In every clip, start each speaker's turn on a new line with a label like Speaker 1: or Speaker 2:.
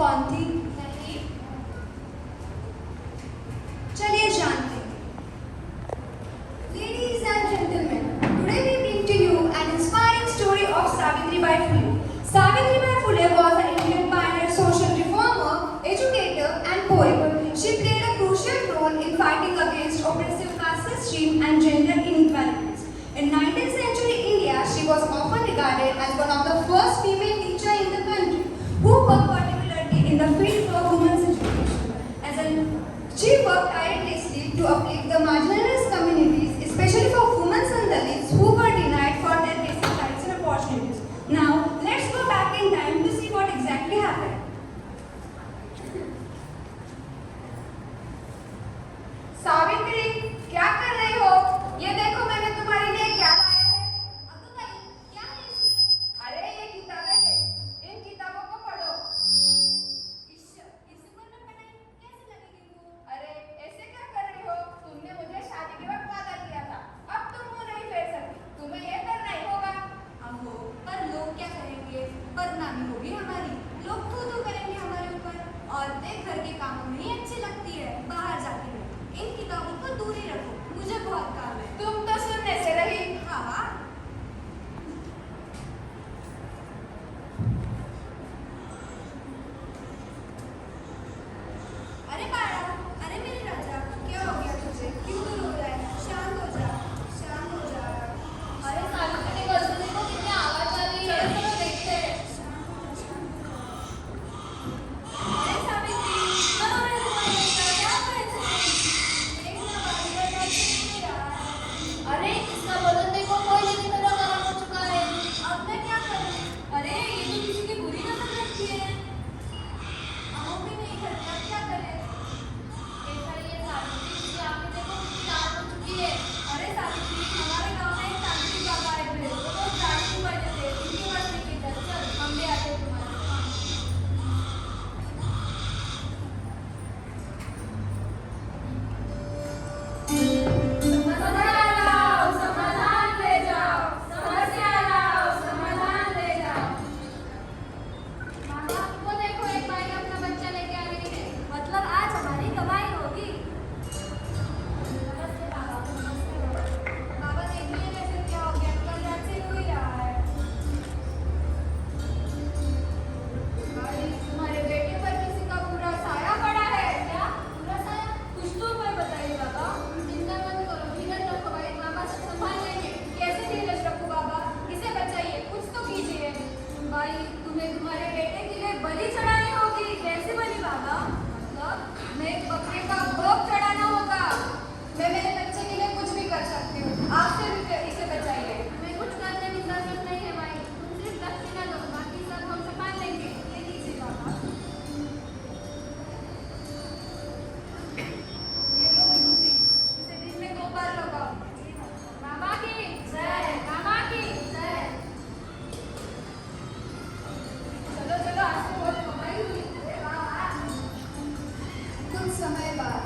Speaker 1: कौन थी?
Speaker 2: नहीं।
Speaker 1: चलिए जानते हैं। Ladies and gentlemen, today we bring to you an inspiring story of Savitribai Phule. Savitribai Phule was an Indian pioneer, social reformer, educator, and poet. She played a crucial role in fighting against oppressive caste system and gender inequalities. In 19th century India, she was often regarded as one of the first female teachers in the country who worked particularly in the field for women's education. She worked tirelessly to uplift the marginalized communities, especially for women and Dalits who were denied for their basic rights and opportunities. Now, let's go back in time to see what exactly happened.
Speaker 2: Savitri, क्या कर रही हो? ये देखो मैंने तुम्हारे लिए क्या लाया है। क्या है इसमें? अरे ये किताबें हैं। इन किताबों को पढ़ो। इस उम्र में पढ़ाई कैसे लगेगी वो? अरे ऐसे क्या कर रही हो? तुमने मुझे शादी के वक्त वादा किया था। अब तुम मुंह नहीं फेर सकती। तुम्हें ये करना ही होगा।
Speaker 1: अहो, पर लोग क्या करेंगे? बदनामी होगी हमारी। लोग थू करेंगे हमारे ऊपर। औरतें घर के कामों में ही अच्छी लगती है, बाहर जाती है। इन किताबों को दूर ही रखो, मुझे बहुत काम है।
Speaker 2: तुम तो सुनने से रही।
Speaker 1: हाँ। अरे बाळा, अरे मेरे राजा, क्या हो गया तुझे? क्यों तो रो रहा है? शांत हो जा, शांत हो जा।
Speaker 2: अरे सावित्री, गजल देखो कितनी आवाज आ रही है।
Speaker 1: चलो चलो देखते हैं। अरे सावित्री, करो मेरे को बेटा, क्या कर रही है? देखना बाबू, बता नहीं रहा है।
Speaker 2: अरे इसका बदन देखो, कोई नहीं तरह गरम हो चुका है।
Speaker 1: अब मैं क्या करूं? अरे ये तो किसी की बुरी नजर लगती है। हम भी नहीं करते, अब क्या करें?
Speaker 2: ऐसा ही है सावित्री, इसकी आंखें देखो कितनी लाल हो चुकी है।
Speaker 1: अरे सावित्री, हमारे गांव में एक तांत्रिक बाबा आए थे, वो बहुत दाढ़ी वाले थे, उनके पास लेके चल, चल हम भी आते हैं तुम्हारे पास।
Speaker 2: समाधान लाओ, समाधान ले जाओ, समस्या लाओ, समाधान ले जाओ। मामा, वो देखो एक बाई अपना बच्चा लेके आ रही है।
Speaker 1: मतलब आज हमारी कमाई होगी।
Speaker 2: नमस्ते बाबा, नमस्ते।
Speaker 1: बाबा देखिए वैसे क्या हो गया, कल रात से हो ही रहा है।
Speaker 2: भाई, तुम्हारे बेटे पर किसी का बुरा साया पड़ा है क्या?
Speaker 1: पूरा साया कुछ तो उपाय बताइए बाबा।
Speaker 2: चिंता मत करो, धीरज रखो भाई, मामा सब संभाल लेंगे।
Speaker 1: कैसे धीरज रखूं बाबा? इसे बचाइए, कुछ तो कीजिए। भाई, तुम्हें तुम्हारे बेटे के लिए बलि चढ़ानी होगी। कैसे बलि बाबा? मतलब मैं एक बकरे का भोग चढ़ाना होगा। मैं मेरे बच्चे के लिए कुछ भी कर सकती हूँ, आपसे भी इसे बचाइए।
Speaker 2: हमें कुछ करने की जरूरत नहीं है भाई, तुम सिर्फ दक्षिणा दो, बाकी सब हम संभाल लेंगे।
Speaker 1: ये लीजिए बाबा। ये लो विभूति, इसे दिन में 2 बार लगाओ।
Speaker 2: मामा की जय, मामा की जय।
Speaker 1: चलो चलो, आज तो बहुत कमाई हुई। कुछ समय बाद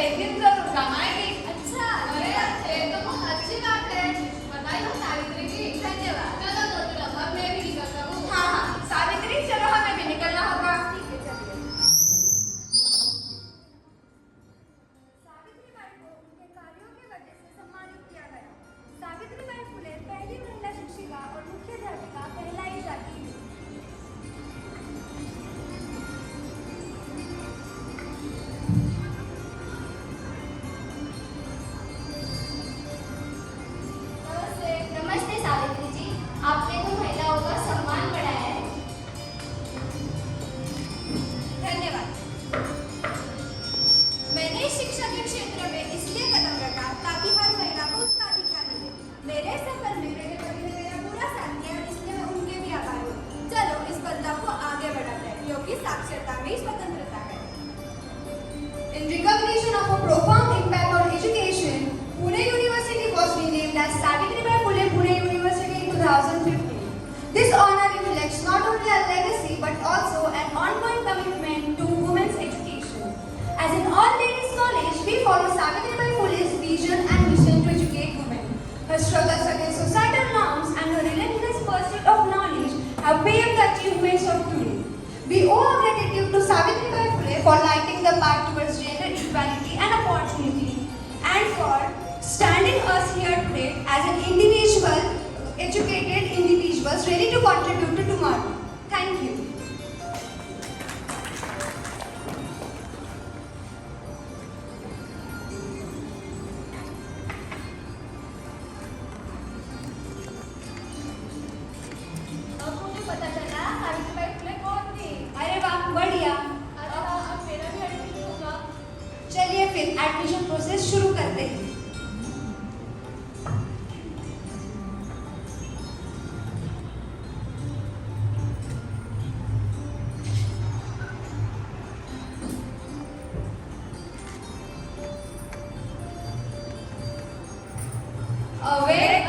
Speaker 2: एक दिन जरूर कमाएगी।
Speaker 3: अच्छा,
Speaker 2: अरे ये तो बहुत अच्छी बात है। बताई हो सावित्री जी।
Speaker 3: धन्यवाद। चलो तो फिर अब मैं भी निकलता हूँ।
Speaker 2: हाँ हाँ सावित्री, चलो हमें भी निकलना होगा।
Speaker 3: ठीक है, चलिए।
Speaker 1: सावित्रीबाई को उनके कार्यों की वजह से सम्मानित किया गया। सावित्रीबाई फुले पहली महिला शिक्षिका और मुख्याध्यापिका कहलाई जाती है।
Speaker 3: नमस्ते सावित्री जी, आपने तो महिलाओं का सम्मान बढ़ाया है।
Speaker 1: धन्यवाद। मैंने शिक्षा के क्षेत्र में इसलिए कदम रखा ताकि हर महिला को उसका अधिकार मिले। मेरे सफर में मेरे पति ने मेरा पूरा साथ दिया, इसलिए मैं उनके भी आभारी हूँ। चलो इस बदलाव को आगे बढ़ाते हैं, क्योंकि साक्षरता में स्वतंत्रता है। In recognition of a profound impact on education, Pune University was renamed as Savitribai Phule Pune University in 2015. This honor reflects not only our legacy but also an ongoing commitment to women's education. As in all ladies' college, we follow Savitribai Phule's vision and mission to educate women. Her struggles against societal norms and her relentless pursuit of knowledge have paved the achievements of today. We owe our gratitude to Savitribai Phule for lighting the path towards gender equality and opportunity, and for standing us here today as an educated individuals ready to contribute to tomorrow. Thank you.
Speaker 3: अब मुझे पता चला सावित्रीबाई फुले कौन थी।
Speaker 1: अरे वाह, बढ़िया।
Speaker 3: अच्छा, अब मेरा भी एडमिशन होगा।
Speaker 1: चलिए फिर एडमिशन प्रोसेस शुरू करते हैं।
Speaker 2: अवेट